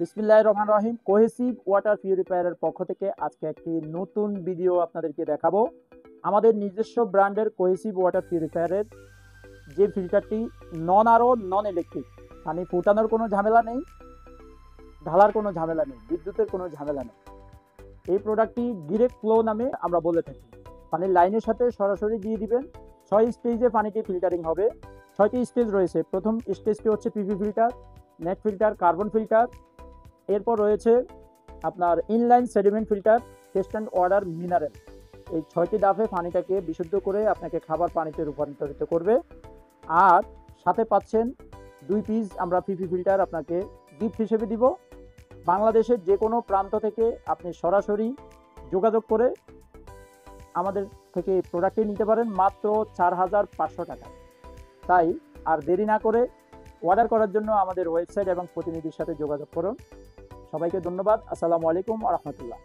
বিসমিল্লাহির রহমানির রহিম। Cohesive water পিউরিফায়ারের পক্ষ থেকে আজকে একটি নতুন ভিডিও আপনাদেরকে দেখাবো। আমাদের নিজস্ব ব্র্যান্ডের কোহেসিভ ওয়াটার পিউরিফায়ারের যে ফিল্টারটি নন আরও নন ইলেকট্রিক, পানি ফুটানোর কোনো ঝামেলা নেই, ঢালার কোনো ঝামেলা নেই, বিদ্যুতের কোনো ঝামেলা নেই। এই প্রোডাক্টটি ডিরেক্ট ফ্লো নামে আমরা বলে থাকি। পানির লাইনের সাথে সরাসরি দিয়ে দিবেন। 6 স্টেজে পানিটি ফিল্টারিং হবে। 6টি স্টেজ রয়েছে। প্রথম স্টেজটি হচ্ছে PV filter, net filter, carbon filter. এরপর রয়েছে আপনার inline sediment filter, test and order mineral. এই 6টি ধাপে পানিটাকে বিশুদ্ধ করে আপনাকে খাবার পানিতে রূপান্তরিত করবে। আর সাথে পাচ্ছেন 2 পিস আমরা পিপি ফিল্টার আপনাকে গিফট হিসেবে দিব। বাংলাদেশের যে কোনো প্রান্ত থেকে আপনি সরাসরি যোগাযোগ করে আমাদের থেকে এই প্রোডাক্টটি নিতে পারেন মাত্র 4,500 টাকা। তাই আর দেরি না করে অর্ডার করার জন্য আমাদের ওয়েবসাইট এবং প্রতিনিধির সাথে যোগাযোগ করুন। সবাইকে ধন্যবাদ। আসসালামু আলাইকুম ওয়া রাহমাতুল্লাহ।